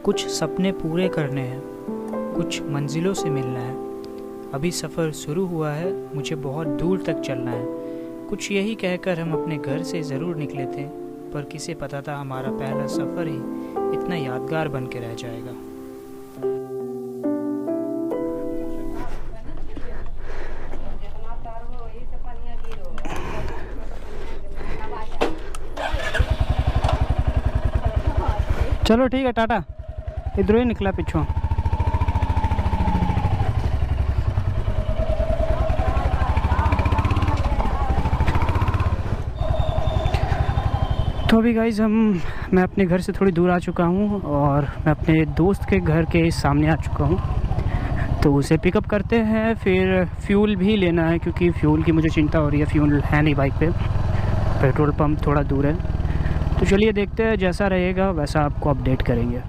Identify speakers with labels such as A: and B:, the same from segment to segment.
A: कुछ सपने पूरे करने हैं, कुछ मंजिलों से मिलना है। अभी सफ़र शुरू हुआ है, मुझे बहुत दूर तक चलना है। कुछ यही कहकर हम अपने घर से ज़रूर निकले थे, पर किसे पता था हमारा पहला सफ़र ही इतना यादगार बन के रह जाएगा। चलो ठीक है, टाटा। इधर ही निकला पिछों। तो अभी गाइज मैं अपने घर से थोड़ी दूर आ चुका हूँ और मैं अपने दोस्त के घर के सामने आ चुका हूँ। तो उसे पिकअप करते हैं, फिर फ्यूल भी लेना है क्योंकि फ्यूल की मुझे चिंता हो रही है। फ्यूल है नहीं बाइक पे, पेट्रोल पंप थोड़ा दूर है। तो चलिए देखते हैं, जैसा रहेगा वैसा आपको अपडेट करेंगे।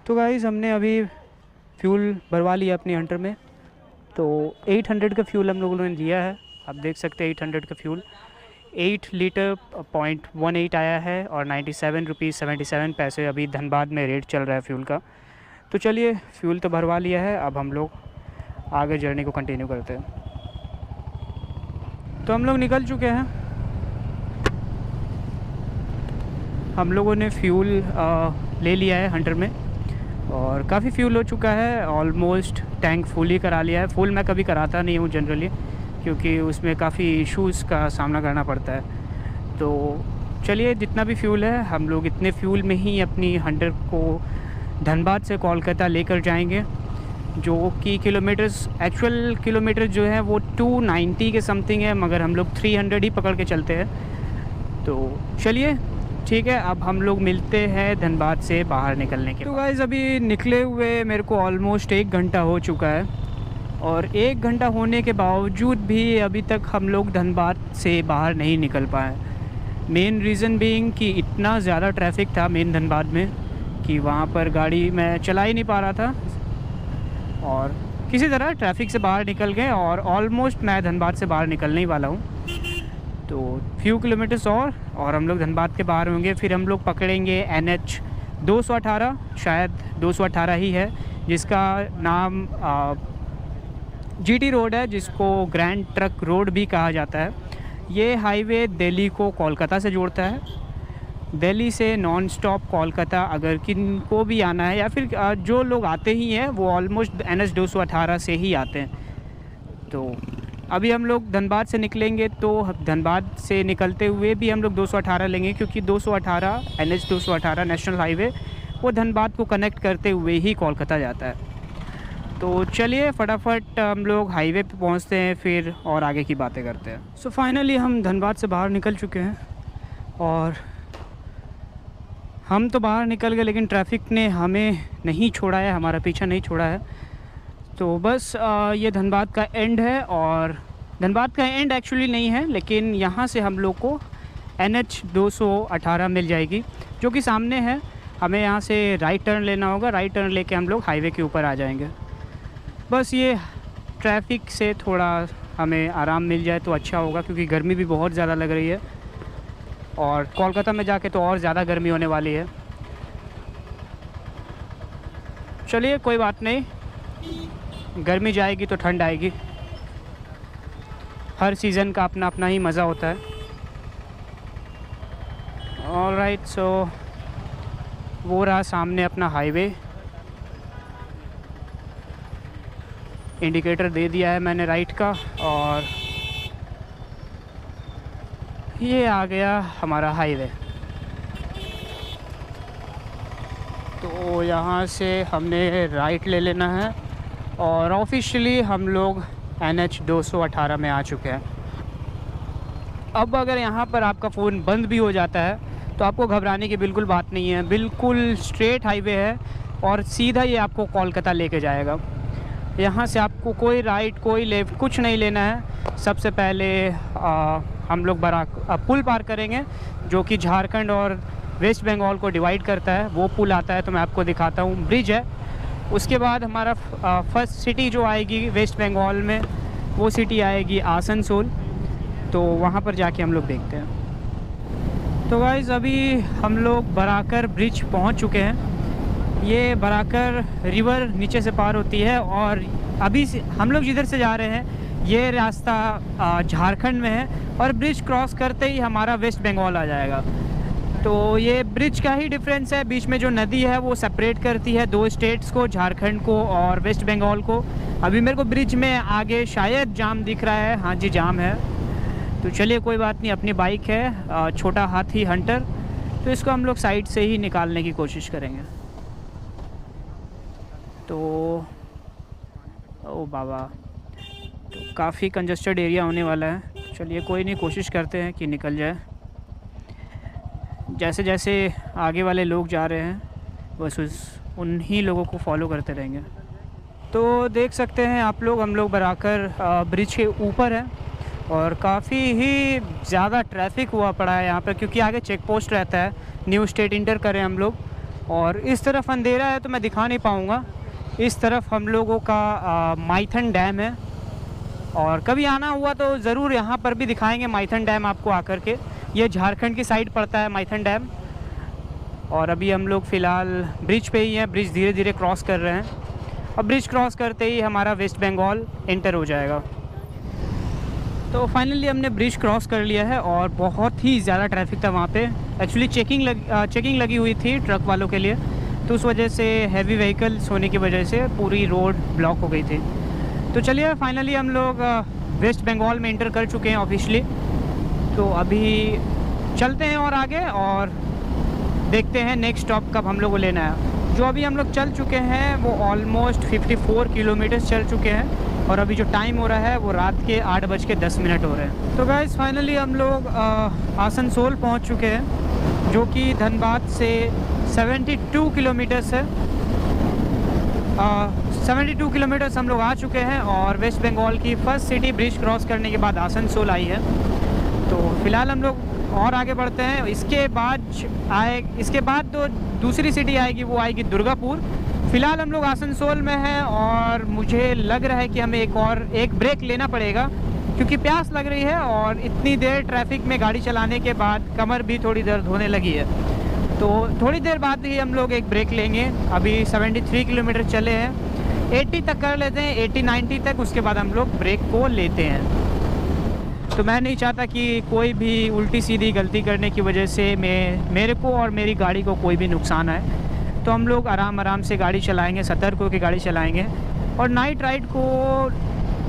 A: तो गाइज़ हमने अभी फ्यूल भरवा लिया अपनी हंटर में। तो 800 का फ्यूल हम लोगों ने लिया है। आप देख सकते हैं 800 का फ्यूल 8 लीटर 0.18 आया है और 97 रुपीज़ 77 पैसे अभी धनबाद में रेट चल रहा है फ्यूल का। तो चलिए फ्यूल तो भरवा लिया है, अब हम लोग आगे जर्नी को कंटिन्यू करते हैं। तो हम लोग निकल चुके हैं। हम लोगों ने फ्यूल ले लिया है हंटर में और काफ़ी फ्यूल हो चुका है। ऑलमोस्ट टैंक फुल ही करा लिया है। फुल मैं कभी कराता नहीं हूँ जनरली, क्योंकि उसमें काफ़ी इश्यूज़ का सामना करना पड़ता है। तो चलिए जितना भी फ्यूल है हम लोग इतने फ्यूल में ही अपनी हंटर को धनबाद से कोलकाता लेकर जाएंगे, जो कि किलोमीटर्स एक्चुअल किलोमीटर जो है वो 290 के समथिंग है, मगर हम लोग 300 ही पकड़ के चलते हैं। तो चलिए ठीक है, अब हम लोग मिलते हैं धनबाद से बाहर निकलने के। तो गाइज़ अभी निकले हुए मेरे को ऑलमोस्ट 1 घंटा हो चुका है और 1 घंटा होने के बावजूद भी अभी तक हम लोग धनबाद से बाहर नहीं निकल पाए। मेन रीज़न बीइंग कि इतना ज़्यादा ट्रैफिक था मेन धनबाद में कि वहाँ पर गाड़ी मैं चला ही नहीं पा रहा था और किसी तरह ट्रैफिक से बाहर निकल गए और ऑलमोस्ट मैं धनबाद से बाहर निकलने ही वाला हूँ। तो फ्यू किलोमीटर्स और हम लोग धनबाद के बाहर होंगे। फिर हम लोग पकड़ेंगे NH 218, शायद 218 ही है, जिसका नाम GT रोड है, जिसको ग्रैंड ट्रक रोड भी कहा जाता है। ये हाईवे दिल्ली को कोलकाता से जोड़ता है। दिल्ली से नॉन स्टॉप कोलकाता अगर किन को भी आना है या फिर जो लोग आते ही हैं वो ऑलमोस्ट NH 218 से ही आते हैं। तो अभी हम लोग धनबाद से निकलेंगे, तो धनबाद से निकलते हुए भी हम लोग 218 लेंगे, क्योंकि 218 NH 218 नेशनल हाईवे वो धनबाद को कनेक्ट करते हुए ही कोलकाता जाता है। तो चलिए फटाफट हम लोग हाईवे पे पहुंचते हैं, फिर और आगे की बातें करते हैं। सो फाइनली हम धनबाद से बाहर निकल चुके हैं और हम तो बाहर निकल गए, लेकिन ट्रैफिक ने हमें नहीं छोड़ा है, हमारा पीछा नहीं छोड़ा है। तो बस ये धनबाद का एंड है, और धनबाद का एंड एक्चुअली नहीं है, लेकिन यहाँ से हम लोग को NH 218 मिल जाएगी, जो कि सामने है। हमें यहाँ से राइट टर्न लेना होगा। राइट टर्न लेके हम लोग हाईवे के ऊपर आ जाएंगे। बस ये ट्रैफिक से थोड़ा हमें आराम मिल जाए तो अच्छा होगा, क्योंकि गर्मी भी बहुत ज़्यादा लग रही है और कोलकाता में जाके तो और ज़्यादा गर्मी होने वाली है। चलिए कोई बात नहीं, गर्मी जाएगी तो ठंड आएगी। हर सीज़न का अपना अपना ही मज़ा होता है। ऑलराइट, सो वो रहा सामने अपना हाईवे। इंडिकेटर दे दिया है मैंने राइट का और ये आ गया हमारा हाईवे। तो यहाँ से हमने राइट ले लेना है और ऑफिशियली हम लोग NH 218 में आ चुके हैं। अब अगर यहाँ पर आपका फ़ोन बंद भी हो जाता है तो आपको घबराने की बिल्कुल बात नहीं है। बिल्कुल स्ट्रेट हाईवे है और सीधा ये आपको कोलकाता लेके जाएगा। यहाँ से आपको कोई राइट कोई लेफ़्ट कुछ नहीं लेना है। सबसे पहले हम लोग पुल पार करेंगे, जो कि झारखंड और वेस्ट बंगाल को डिवाइड करता है। वो पुल आता है, तो मैं आपको दिखाता हूँ, ब्रिज है। उसके बाद हमारा फर्स्ट सिटी जो आएगी वेस्ट बंगाल में, वो सिटी आएगी आसनसोल। तो वहाँ पर जाके हम लोग देखते हैं। तो गाइज़ अभी हम लोग बराकर ब्रिज पहुँच चुके हैं ये बराकर रिवर नीचे से पार होती है और अभी हम लोग जिधर से जा रहे हैं ये रास्ता झारखंड में है और ब्रिज क्रॉस करते ही हमारा वेस्ट बंगाल आ जाएगा। तो ये ब्रिज का ही डिफरेंस है, बीच में जो नदी है वो सेपरेट करती है दो स्टेट्स को, झारखंड को और वेस्ट बंगाल को। अभी मेरे को ब्रिज में आगे शायद जाम दिख रहा है, हाँ जी जाम है। तो चलिए कोई बात नहीं, अपनी बाइक है छोटा हाथी हंटर, तो इसको हम लोग साइड से ही निकालने की कोशिश करेंगे। तो ओ बाबा, तो काफ़ी कंजस्टेड एरिया होने वाला है। चलिए कोई नहीं, कोशिश करते हैं कि निकल जाए। जैसे जैसे आगे वाले लोग जा रहे हैं बस उन्हीं लोगों को फॉलो करते रहेंगे। तो देख सकते हैं आप लोग, हम लोग बराकर ब्रिज के ऊपर हैं और काफ़ी ही ज़्यादा ट्रैफिक हुआ पड़ा है यहाँ पर, क्योंकि आगे चेक पोस्ट रहता है। न्यू स्टेट इंटर करें हम लोग और इस तरफ अंधेरा है तो मैं दिखा नहीं पाऊँगा। इस तरफ हम लोगों का माइथन डैम है और कभी आना हुआ तो ज़रूर यहाँ पर भी दिखाएंगे माइथन डैम आपको आकर के। ये झारखंड की साइड पड़ता है माइथन डैम। और अभी हम लोग फ़िलहाल ब्रिज पे ही हैं, ब्रिज धीरे धीरे क्रॉस कर रहे हैं और ब्रिज क्रॉस करते ही हमारा वेस्ट बंगाल इंटर हो जाएगा। तो फाइनली हमने ब्रिज क्रॉस कर लिया है और बहुत ही ज़्यादा ट्रैफिक था वहाँ पे। एक्चुअली चेकिंग लगी हुई थी ट्रक वालों के लिए, तो उस वजह से हैवी व्हीकल्स होने की वजह से पूरी रोड ब्लॉक हो गई थी। तो चलिए फाइनली हम लोग वेस्ट बंगाल में इंटर कर चुके हैं ऑफिशियली। तो अभी चलते हैं और आगे और देखते हैं नेक्स्ट स्टॉप कब हम लोग को लेना है। जो अभी हम लोग चल चुके हैं वो ऑलमोस्ट 54 किलोमीटर चल चुके हैं और अभी जो टाइम हो रहा है वो रात के 8:10 हो रहे हैं। तो गाइस फाइनली हम लोग आसनसोल पहुंच चुके हैं, जो कि धनबाद से 72 किलोमीटर्स है। 72 किलोमीटर्स हम लोग आ चुके हैं और वेस्ट बंगाल की फर्स्ट सिटी ब्रिज क्रॉस करने के बाद आसनसोल आई है। तो फ़िलहाल हम लोग और आगे बढ़ते हैं। इसके बाद तो दूसरी सिटी आएगी, वो आएगी दुर्गापुर। फ़िलहाल हम लोग आसनसोल में हैं और मुझे लग रहा है कि हमें एक ब्रेक लेना पड़ेगा, क्योंकि प्यास लग रही है और इतनी देर ट्रैफिक में गाड़ी चलाने के बाद कमर भी थोड़ी दर्द होने लगी है। तो थोड़ी देर बाद ही हम लोग एक ब्रेक लेंगे। अभी 73 किलोमीटर चले हैं, 80 तक कर लेते हैं, 80-90 तक, उसके बाद हम लोग ब्रेक को लेते हैं। तो मैं नहीं चाहता कि कोई भी उल्टी सीधी गलती करने की वजह से मेरे को और मेरी गाड़ी को कोई भी नुकसान आए। तो हम लोग आराम से गाड़ी चलाएंगे, सतर्क होकर गाड़ी चलाएंगे और नाइट राइड को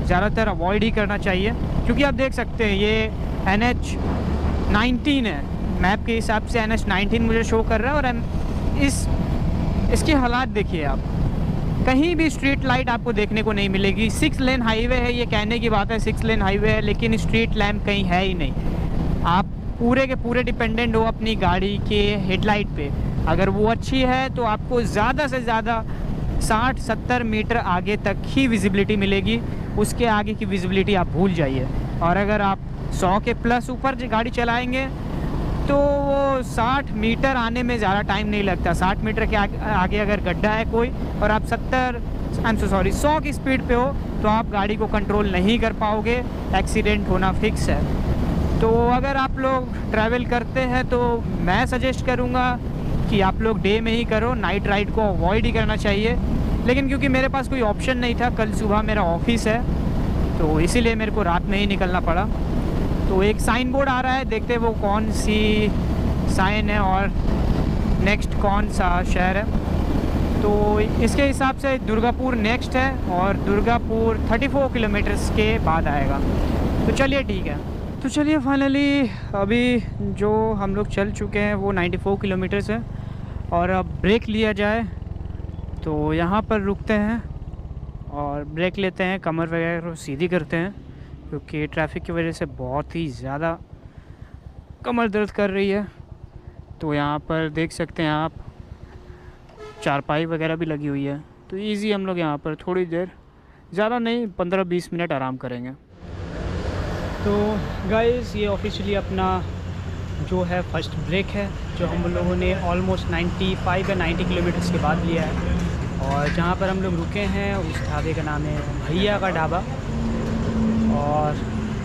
A: ज़्यादातर अवॉइड ही करना चाहिए, क्योंकि आप देख सकते हैं ये NH-19 है, मैप के हिसाब से NH-19 मुझे शो कर रहा है। और इसके हालात देखिए आप, कहीं भी स्ट्रीट लाइट आपको देखने को नहीं मिलेगी। 6 लेन हाईवे है, ये कहने की बात है 6 लेन हाईवे है, लेकिन स्ट्रीट लैम्प कहीं है ही नहीं। आप पूरे के पूरे डिपेंडेंट हो अपनी गाड़ी के हेडलाइट पे। अगर वो अच्छी है तो आपको ज़्यादा से ज़्यादा 60-70 मीटर आगे तक ही विजिबिलिटी मिलेगी, उसके आगे की विजिबिलिटी आप भूल जाइए। और अगर आप 100 के प्लस ऊपर गाड़ी चलाएँगे तो वो 60 मीटर आने में ज़्यादा टाइम नहीं लगता। 60 मीटर के आगे अगर गड्ढा है कोई और आप 100 की स्पीड पे हो तो आप गाड़ी को कंट्रोल नहीं कर पाओगे, एक्सीडेंट होना फिक्स है। तो अगर आप लोग ट्रैवल करते हैं तो मैं सजेस्ट करूँगा कि आप लोग डे में ही करो, नाइट राइड को अवॉइड ही करना चाहिए। लेकिन क्योंकि मेरे पास कोई ऑप्शन नहीं था, कल सुबह मेरा ऑफिस है, तो इसीलिए मेरे को रात में ही निकलना पड़ा। तो एक साइन बोर्ड आ रहा है, देखते हैं वो कौन सी साइन है और नेक्स्ट कौन सा शहर है। तो इसके हिसाब से दुर्गापुर नेक्स्ट है और दुर्गापुर 34 किलोमीटर्स के बाद आएगा। तो चलिए ठीक है। तो चलिए फाइनली अभी जो हम लोग चल चुके हैं वो 94 किलोमीटर्स है और अब ब्रेक लिया जाए तो यहाँ पर रुकते हैं और ब्रेक लेते हैं, कमर वगैरह सीधी करते हैं, क्योंकि ट्रैफिक की वजह से बहुत ही ज़्यादा कमर दर्द कर रही है। तो यहाँ पर देख सकते हैं आप, चारपाई वगैरह भी लगी हुई है। तो इजी हम लोग यहाँ पर थोड़ी देर, ज़्यादा नहीं 15-20 मिनट आराम करेंगे। तो गाइस ये ऑफिशियली अपना जो है फर्स्ट ब्रेक है, जो हम लोगों ने ऑलमोस्ट 95 या 90 किलोमीटर्स के बाद लिया है। और जहाँ पर हम लोग रुके हैं उस ढाबे का नाम है भैया का ढाबा। और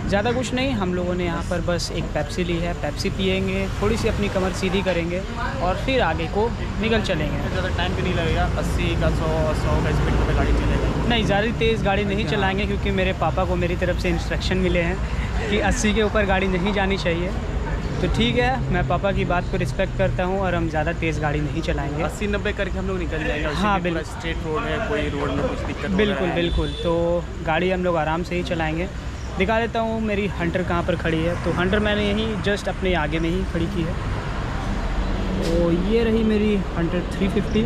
A: ज़्यादा कुछ नहीं, हम लोगों ने यहाँ पर बस एक पेप्सी ली है, पेप्सी पिएंगे, थोड़ी सी अपनी कमर सीधी करेंगे और फिर आगे को निकल चलेंगे।
B: ज़्यादा टाइम भी नहीं लगेगा, 80 का 100 का स्पीड में गाड़ी चलेगा।
A: नहीं, ज़्यादा तेज़ गाड़ी नहीं चलाएंगे क्योंकि मेरे पापा को मेरी तरफ से इंस्ट्रक्शन मिले हैं कि 80 के ऊपर गाड़ी नहीं जानी चाहिए। तो ठीक है, मैं पापा की बात को रिस्पेक्ट करता हूँ और हम ज़्यादा तेज़ गाड़ी नहीं चलाएंगे।
B: 80-90 करके हम लोग निकल जाएंगे।
A: हाँ बिल्कुल,
B: स्ट्रेट रोड है, कोई रोड में कुछ दिक्कत
A: बिल्कुल बिल्कुल। तो गाड़ी हम लोग आराम से ही चलाएंगे। दिखा देता हूँ मेरी हंटर कहाँ पर खड़ी है। तो हंटर मैंने यहीं जस्ट अपने आगे में ही खड़ी की है। तो ये रही मेरी हंटर 350।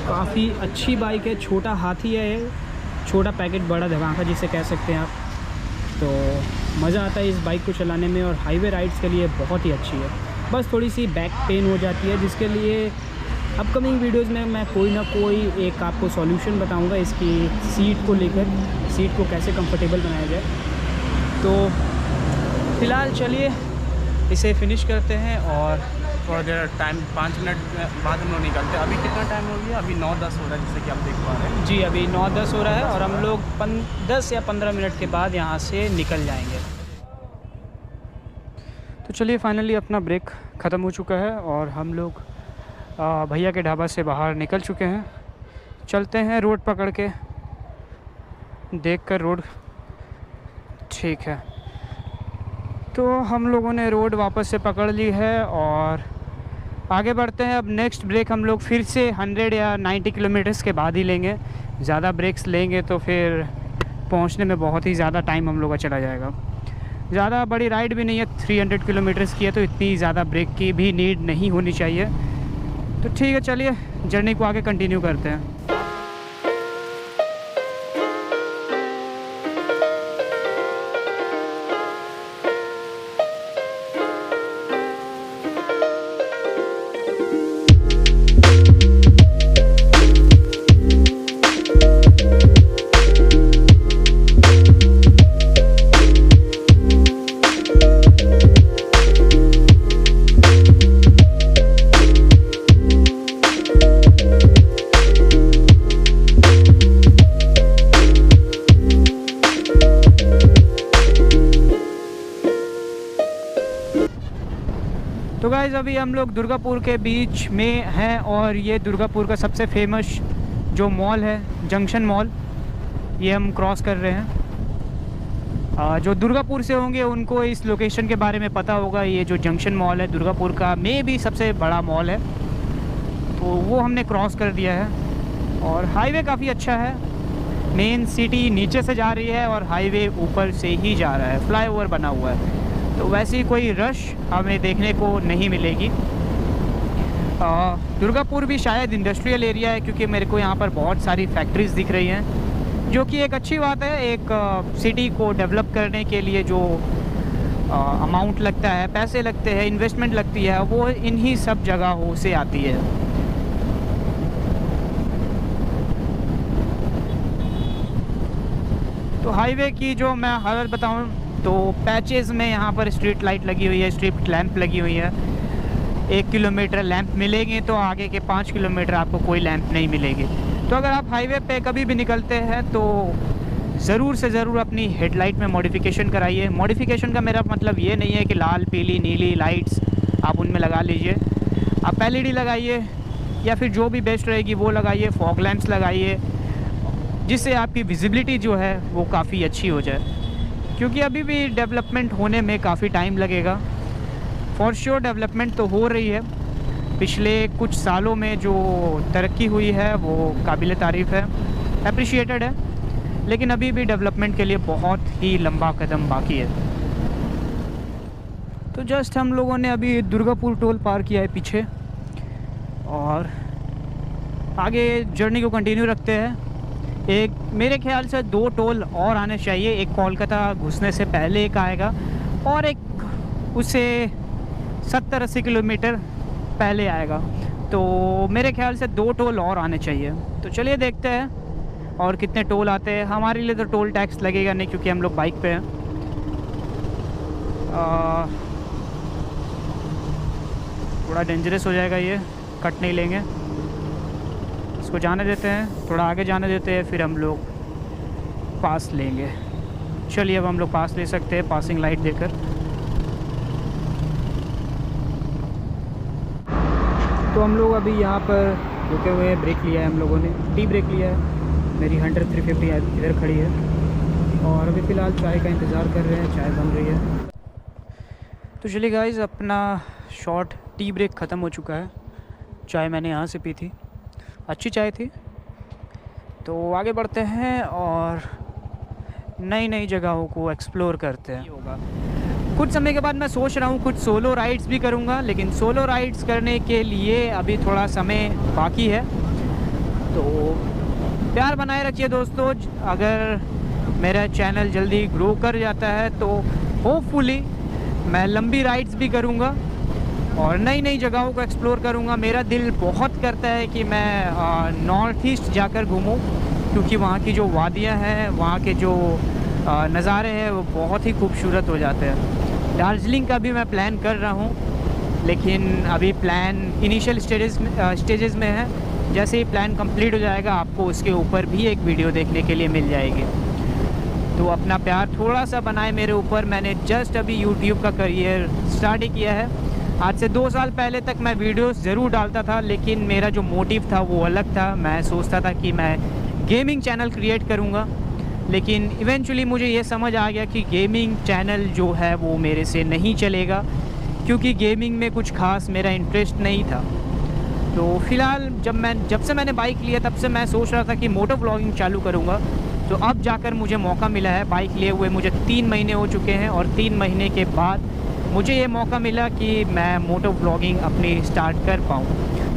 A: काफ़ी अच्छी बाइक है, छोटा हाथी है ये, छोटा पैकेट बड़ा धमाका जिसे कह सकते हैं आप। तो मज़ा आता है इस बाइक को चलाने में और हाईवे राइड्स के लिए बहुत ही अच्छी है। बस थोड़ी सी बैक पेन हो जाती है, जिसके लिए अपकमिंग वीडियोस में मैं कोई ना कोई एक आपको सॉल्यूशन बताऊंगा इसकी सीट को लेकर, सीट को कैसे कंफर्टेबल बनाया जाए। तो फ़िलहाल चलिए इसे फिनिश करते हैं और
B: थोड़ा देर टाइम 5 मिनट बाद हम लोग निकलते हैं। अभी कितना टाइम हो गया? अभी 9-10 हो रहा है, जैसे कि आप देख पा रहे हैं।
A: जी, अभी 9-10 हो रहा है और हम लोग 10 या 15 मिनट के बाद यहाँ से निकल जाएंगे। तो चलिए फाइनली अपना ब्रेक ख़त्म हो चुका है और हम लोग भैया के ढाबा से बाहर निकल चुके हैं। चलते हैं रोड पकड़ के, देखकर रोड ठीक है। तो हम लोगों ने रोड वापस से पकड़ ली है और आगे बढ़ते हैं। अब नेक्स्ट ब्रेक हम लोग फिर से 100 या 90 किलोमीटर्स के बाद ही लेंगे। ज़्यादा ब्रेक्स लेंगे तो फिर पहुंचने में बहुत ही ज़्यादा टाइम हम लोग का चला जाएगा। ज़्यादा बड़ी राइड भी नहीं है, 300 किलोमीटर्स की है, तो इतनी ज़्यादा ब्रेक की भी नीड नहीं होनी चाहिए। तो ठीक है, चलिए जर्नी को आगे कंटिन्यू करते हैं। तो गाइस अभी हम लोग दुर्गापुर के बीच में हैं और ये दुर्गापुर का सबसे फेमस जो मॉल है, जंक्शन मॉल, ये हम क्रॉस कर रहे हैं। जो दुर्गापुर से होंगे उनको इस लोकेशन के बारे में पता होगा। ये जो जंक्शन मॉल है दुर्गापुर का में भी सबसे बड़ा मॉल है, तो वो हमने क्रॉस कर दिया है। और हाईवे काफ़ी अच्छा है, मेन सिटी नीचे से जा रही है और हाईवे ऊपर से ही जा रहा है, फ्लाईओवर बना हुआ है, तो वैसी कोई रश हमें देखने को नहीं मिलेगी। दुर्गापुर भी शायद इंडस्ट्रियल एरिया है क्योंकि मेरे को यहाँ पर बहुत सारी फैक्ट्रीज़ दिख रही हैं, जो कि एक अच्छी बात है। एक सिटी को डेवलप करने के लिए जो अमाउंट लगता है, पैसे लगते हैं, इन्वेस्टमेंट लगती है, वो इन्हीं सब जगहों से आती है। तो हाईवे की जो मैं हालत बताऊँ तो पैचेस में यहाँ पर स्ट्रीट लाइट लगी हुई है, स्ट्रीट लैंप लगी हुई है। 1 किलोमीटर लैंप मिलेंगे तो आगे के 5 किलोमीटर आपको कोई लैंप नहीं मिलेगी। तो अगर आप हाईवे पे कभी भी निकलते हैं तो ज़रूर से ज़रूर अपनी हेडलाइट में मॉडिफिकेशन कराइए। मॉडिफिकेशन का मेरा मतलब ये नहीं है कि लाल, पीली, नीली लाइट्स आप उनमें लगा लीजिए। आप LED लगाइए या फिर जो भी बेस्ट रहेगी वो लगाइए, फॉग लैंप्स लगाइए, जिससे आपकी विजिबिलिटी जो है वो काफ़ी अच्छी हो जाए, क्योंकि अभी भी डेवलपमेंट होने में काफ़ी टाइम लगेगा। फॉर श्योर डेवलपमेंट तो हो रही है, पिछले कुछ सालों में जो तरक्की हुई है वो काबिल तारीफ़ है, अप्रिशिएटेड है, लेकिन अभी भी डेवलपमेंट के लिए बहुत ही लंबा कदम बाकी है। तो जस्ट हम लोगों ने अभी दुर्गापुर टोल पार किया है पीछे और आगे जर्नी को कंटिन्यू रखते हैं। एक मेरे ख्याल से 2 टोल और आने चाहिए, एक कोलकाता घुसने से पहले एक आएगा और एक उससे 70-80 किलोमीटर पहले आएगा। तो मेरे ख्याल से 2 टोल और आने चाहिए। तो चलिए देखते हैं और कितने टोल आते हैं। हमारे लिए तो टोल टैक्स लगेगा नहीं क्योंकि हम लोग बाइक पे हैं। थोड़ा डेंजरस हो जाएगा ये, कट नहीं लेंगे, इसको जाने देते हैं, थोड़ा आगे जाने देते हैं, फिर हम लोग पास लेंगे। चलिए अब हम लोग पास ले सकते हैं पासिंग लाइट देकर। तो हम लोग अभी यहाँ पर रुके हुए हैं, ब्रेक लिया है हम लोगों ने, टी ब्रेक लिया है। मेरी 100 350 इधर खड़ी है और अभी फ़िलहाल चाय का इंतज़ार कर रहे हैं, चाय बन रही है। तो चलिए गाइस, अपना शॉर्ट टी ब्रेक ख़त्म हो चुका है। चाय मैंने यहाँ से पी थी, अच्छी चाय थी। तो आगे बढ़ते हैं और नई नई जगहों को एक्सप्लोर करते हैं। होगा कुछ समय के बाद मैं सोच रहा हूँ कुछ सोलो राइड्स भी करूँगा, लेकिन सोलो राइड्स करने के लिए अभी थोड़ा समय बाकी है। तो प्यार बनाए रखिए दोस्तों। अगर मेरा चैनल जल्दी ग्रो कर जाता है तो होपफुली मैं लंबी राइड्स भी करूँगा और नई नई जगहों को एक्सप्लोर करूँगा। मेरा दिल बहुत करता है कि मैं नॉर्थ ईस्ट जाकर घूमूँ, क्योंकि वहाँ की जो वादियाँ हैं, वहाँ के जो नज़ारे हैं वो बहुत ही खूबसूरत हो जाते हैं। दार्जिलिंग का भी मैं प्लान कर रहा हूँ, लेकिन अभी प्लान इनिशियल स्टेजेस में है। जैसे ही प्लान कंप्लीट हो जाएगा आपको उसके ऊपर भी एक वीडियो देखने के लिए मिल जाएगी। तो अपना प्यार थोड़ा सा बनाए मेरे ऊपर। मैंने जस्ट अभी यूट्यूब का करियर स्टार्ट ही किया है। आज से 2 साल पहले तक मैं वीडियोस ज़रूर डालता था, लेकिन मेरा जो मोटिव था वो अलग था। मैं सोचता था कि मैं गेमिंग चैनल क्रिएट करूँगा, लेकिन इवेंचुअली मुझे ये समझ आ गया कि गेमिंग चैनल जो है वो मेरे से नहीं चलेगा, क्योंकि गेमिंग में कुछ खास मेरा इंटरेस्ट नहीं था। तो फ़िलहाल जब से मैंने बाइक लिया तब से मैं सोच रहा था कि मोटो व्लॉगिंग चालू करूँगा। तो अब जाकर मुझे मौका मिला है। बाइक लिए हुए मुझे 3 महीने हो चुके हैं और 3 महीने के बाद मुझे ये मौका मिला कि मैं मोटो व्लॉगिंग अपनी स्टार्ट कर पाऊँ।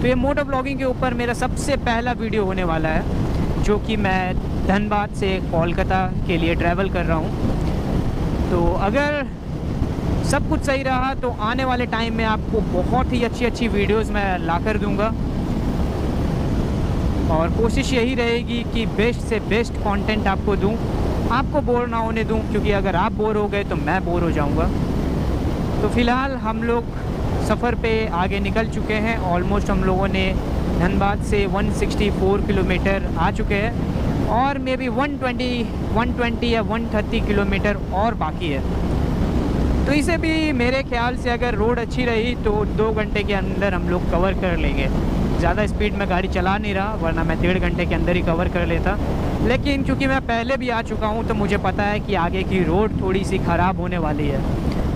A: तो ये मोटो व्लॉगिंग के ऊपर मेरा सबसे पहला वीडियो होने वाला है, जो कि मैं धनबाद से कोलकाता के लिए ट्रैवल कर रहा हूँ। तो अगर सब कुछ सही रहा तो आने वाले टाइम में आपको बहुत ही अच्छी वीडियोस मैं ला कर दूँगा और कोशिश यही रहेगी कि बेस्ट से बेस्ट कंटेंट आपको दूं, आपको बोर ना होने दूं, क्योंकि अगर आप बोर हो गए तो मैं बोर हो जाऊंगा। तो फ़िलहाल हम लोग सफ़र पे आगे निकल चुके हैं। ऑलमोस्ट हम लोगों ने धनबाद से 164 किलोमीटर आ चुके हैं और मे बी 120 या 130 किलोमीटर और बाकी है। तो इसे भी मेरे ख्याल से अगर रोड अच्छी रही तो 2 घंटे के अंदर हम लोग कवर कर लेंगे। ज़्यादा स्पीड में गाड़ी चला नहीं रहा, वरना मैं 1.5 घंटे के अंदर ही कवर कर लेता। लेकिन क्योंकि मैं पहले भी आ चुका हूँ तो मुझे पता है कि आगे की रोड थोड़ी सी ख़राब होने वाली है,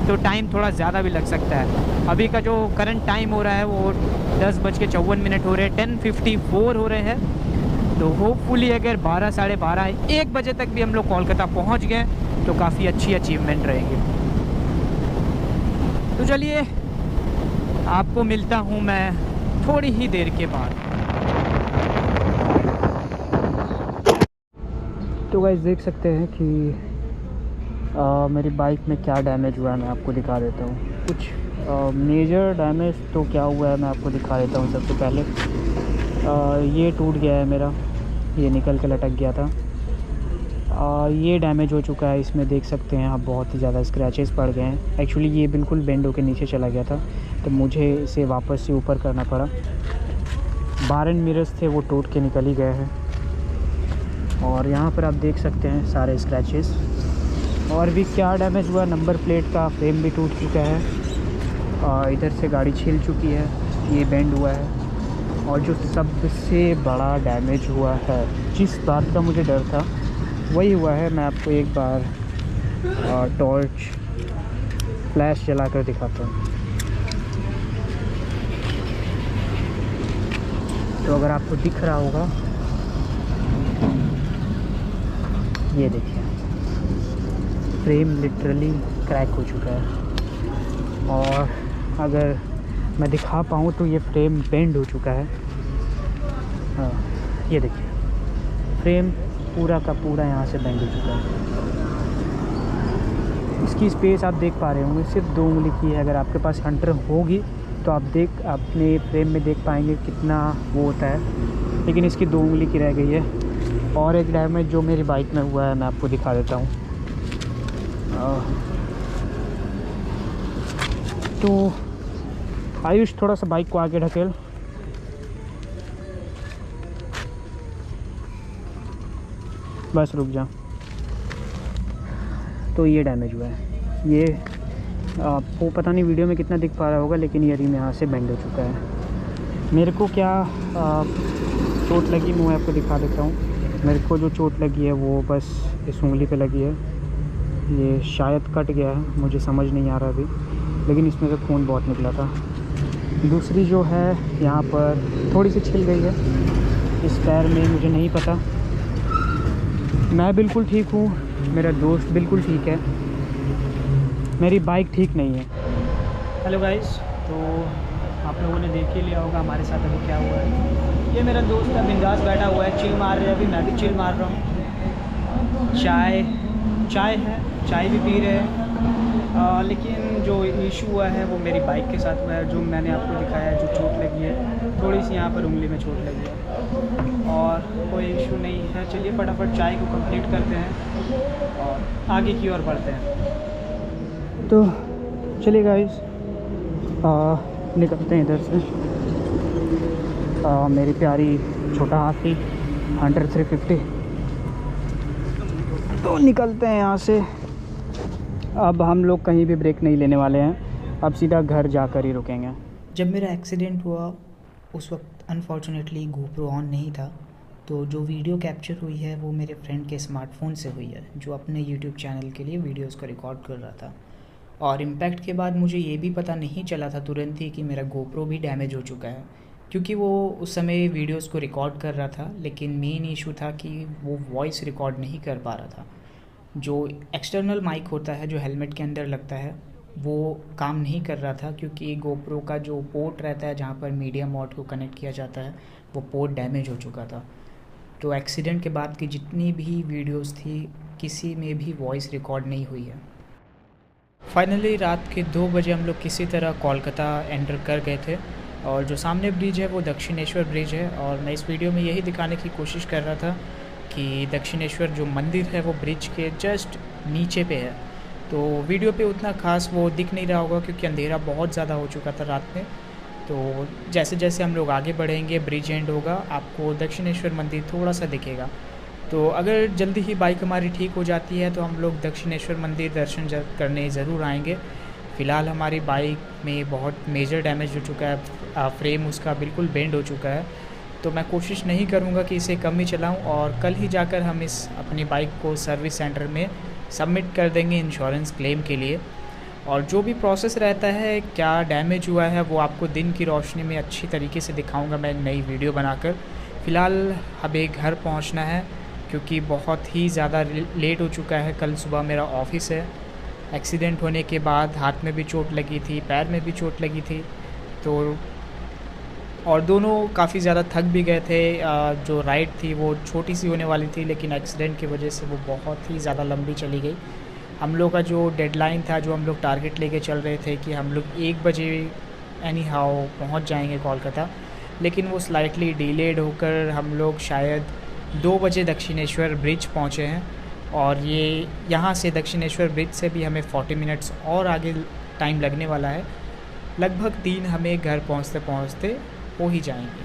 A: तो टाइम थोड़ा ज़्यादा भी लग सकता है। अभी का जो करंट टाइम हो रहा है वो 10:54 हो रहे हैं, 10:54 हो रहे हैं। तो होपफुली अगर 12 साढ़े 12 1 बजे तक भी हम लोग कोलकाता पहुँच गए तो काफ़ी अच्छी अचीवमेंट रहेगी। तो चलिए आपको मिलता हूँ मैं थोड़ी ही देर के बाद। तो गाइस देख सकते हैं कि मेरी बाइक में क्या डैमेज हुआ है, मैं आपको दिखा देता हूँ। कुछ मेजर डैमेज तो क्या हुआ है मैं आपको दिखा देता हूँ। सबसे पहले ये टूट गया है मेरा, ये निकल के लटक गया था। ये डैमेज हो चुका है, इसमें देख सकते हैं आप बहुत ही ज़्यादा स्क्रैचेस पड़ गए हैं। एक्चुअली ये बिल्कुल बेंड होकर नीचे चला गया था, तो मुझे इसे वापस से ऊपर करना पड़ा। बार एंड मिरर्स थे वो टूट के निकल ही गए हैं और यहाँ पर आप देख सकते हैं सारे स्क्रैचेस। और भी क्या डैमेज हुआ, नंबर प्लेट का फ्रेम भी टूट चुका है, इधर से गाड़ी छिल चुकी है, ये बेंड हुआ है। और जो सबसे बड़ा डैमेज हुआ है, जिस बात का मुझे डर था वही हुआ है। मैं आपको एक बार टॉर्च फ्लैश जला कर दिखाता हूँ। तो अगर आपको दिख रहा होगा, ये देखिए फ्रेम लिटरली क्रैक हो चुका है। और अगर मैं दिखा पाऊँ तो ये फ्रेम बेंड हो चुका है। हाँ, ये देखिए फ्रेम पूरा का पूरा यहाँ से बेंड हो चुका है। इसकी स्पेस आप देख पा रहे होंगे, सिर्फ 2 उंगली की है। अगर आपके पास हंटर होगी तो आप अपने फ्रेम में देख पाएंगे कितना वो होता है, लेकिन इसकी 2 उंगली की रह गई है। और एक डैमेज जो मेरी बाइक में हुआ है मैं आपको दिखा देता हूँ। तो आयुष थोड़ा सा बाइक को आगे ढकेल। बस रुक जा। तो ये डैमेज हुआ है। ये आपको पता नहीं वीडियो में कितना दिख पा रहा होगा, लेकिन ये रिम यहाँ से बेंड हो चुका है। मेरे को क्या चोट लगी मैं आपको दिखा देता हूँ। मेरे को जो चोट लगी है वो बस इस उंगली पे लगी है। ये शायद कट गया है, मुझे समझ नहीं आ रहा अभी, लेकिन इसमें से खून बहुत निकला था। दूसरी जो है यहाँ पर थोड़ी सी छिल गई है इस पैर में, मुझे नहीं पता। मैं बिल्कुल ठीक हूँ, मेरा दोस्त बिल्कुल ठीक है, मेरी बाइक ठीक नहीं है। हेलो गाइस, तो आप लोगों ने देख ही लिया होगा हमारे साथ अभी क्या हुआ है। ये मेरा दोस्त है, बिंदास बैठा हुआ है, चिल मार रहे हैं। अभी मैं भी चिल मार रहा हूँ। चाय है, चाय भी पी रहे हैं। लेकिन जो इशू हुआ है वो मेरी बाइक के साथ हुआ है, जो मैंने आपको दिखाया है। जो चोट लगी है, थोड़ी सी यहाँ पर उंगली में चोट लगी है, और कोई इशू नहीं है। चलिए फटाफट चाय को कंप्लीट करते हैं और आगे की ओर बढ़ते हैं। तो चलिए गाइस, निकलते हैं इधर से। मेरी प्यारी छोटा हाथी हंटर 350, तो निकलते हैं यहाँ से। अब हम लोग कहीं भी ब्रेक नहीं लेने वाले हैं, अब सीधा घर जाकर ही रुकेंगे।
C: जब मेरा एक्सीडेंट हुआ उस वक्त अनफॉर्चुनेटली GoPro ऑन नहीं था, तो जो वीडियो कैप्चर हुई है वो मेरे फ्रेंड के स्मार्टफोन से हुई है, जो अपने यूट्यूब चैनल के लिए वीडियोस को रिकॉर्ड कर रहा था। और इम्पैक्ट के बाद मुझे ये भी पता नहीं चला था तुरंत ही कि मेरा GoPro भी डैमेज हो चुका है, क्योंकि वो उस समय वीडियोस को रिकॉर्ड कर रहा था। लेकिन मेन इशू था कि वो वॉइस रिकॉर्ड नहीं कर पा रहा था। जो एक्सटर्नल माइक होता है, जो हेलमेट के अंदर लगता है, वो काम नहीं कर रहा था, क्योंकि GoPro का जो पोर्ट रहता है जहाँ पर मीडिया मॉड को कनेक्ट किया जाता है, वो पोर्ट डैमेज हो चुका था। तो एक्सीडेंट के बाद की जितनी भी वीडियोस थी, किसी में भी वॉइस रिकॉर्ड नहीं हुई है। फाइनली रात के 2 बजे हम लोग किसी तरह कोलकाता एंटर कर गए थे, और जो सामने ब्रिज है वो दक्षिणेश्वर ब्रिज है। और मैं इस वीडियो में यही दिखाने की कोशिश कर रहा था कि दक्षिणेश्वर जो मंदिर है वो ब्रिज के जस्ट नीचे पे है। तो वीडियो पे उतना खास वो दिख नहीं रहा होगा, क्योंकि अंधेरा बहुत ज़्यादा हो चुका था रात में। तो जैसे जैसे हम लोग आगे बढ़ेंगे, ब्रिज एंड होगा, आपको दक्षिणेश्वर मंदिर थोड़ा सा दिखेगा। तो अगर जल्दी ही बाइक हमारी ठीक हो जाती है तो हम लोग दक्षिणेश्वर मंदिर दर्शन करने ज़रूर आएंगे। फ़िलहाल हमारी बाइक में बहुत मेजर डैमेज हो चुका है, फ्रेम उसका बिल्कुल बेंड हो चुका है। तो मैं कोशिश नहीं करूँगा कि इसे कम ही चलाऊँ, और कल ही जाकर हम इस अपनी बाइक को सर्विस सेंटर में सबमिट कर देंगे इंश्योरेंस क्लेम के लिए। और जो भी प्रोसेस रहता है, क्या डैमेज हुआ है, वो आपको दिन की रोशनी में अच्छी तरीके से दिखाऊंगा मैं नई वीडियो बनाकर। फ़िलहाल हमें घर पहुंचना है, क्योंकि बहुत ही ज़्यादा लेट हो चुका है। कल सुबह मेरा ऑफिस है। एक्सीडेंट होने के बाद हाथ में भी चोट लगी थी, पैर में भी चोट लगी थी, तो और दोनों काफ़ी ज़्यादा थक भी गए थे। जो राइड थी वो छोटी सी होने वाली थी, लेकिन एक्सीडेंट की वजह से वो बहुत ही ज़्यादा लंबी चली गई। हम लोग का जो डेडलाइन था, जो हम लोग टारगेट लेके चल रहे थे कि हम लोग 1 बजे एनी हाउ पहुँच जाएंगे कोलकाता, लेकिन वो स्लाइटली डिलेड होकर हम लोग शायद 2 बजे दक्षिणेश्वर ब्रिज पहुँचे हैं। और ये यहाँ से दक्षिणेश्वर ब्रिज से भी हमें 40 मिनट्स और आगे टाइम लगने वाला है। लगभग 3 हमें घर पहुँचते पहुँचते हो ही जाएंगे।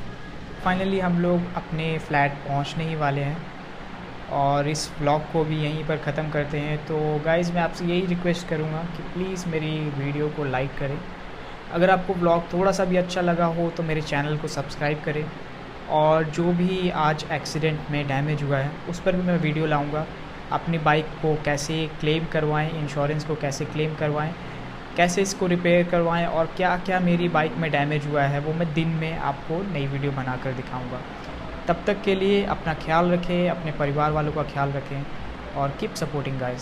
C: फाइनली हम लोग अपने फ्लैट पहुँचने ही वाले हैं, और इस व्लॉग को भी यहीं पर ख़त्म करते हैं। तो गाइज़, मैं आपसे यही रिक्वेस्ट करूँगा कि प्लीज़ मेरी वीडियो को लाइक करें। अगर आपको व्लॉग थोड़ा सा भी अच्छा लगा हो तो मेरे चैनल को सब्सक्राइब करें। और जो भी आज एक्सीडेंट में डैमेज हुआ है उस पर भी मैं वीडियो लाऊंगा। अपनी बाइक को कैसे क्लेम करवाएं, इंश्योरेंस को कैसे क्लेम करवाएं, कैसे इसको रिपेयर करवाएं, और क्या क्या मेरी बाइक में डैमेज हुआ है वो मैं दिन में आपको नई वीडियो बनाकर दिखाऊंगा। तब तक के लिए अपना ख्याल रखें, अपने परिवार वालों का ख्याल रखें, और कीप सपोर्टिंग गाइस।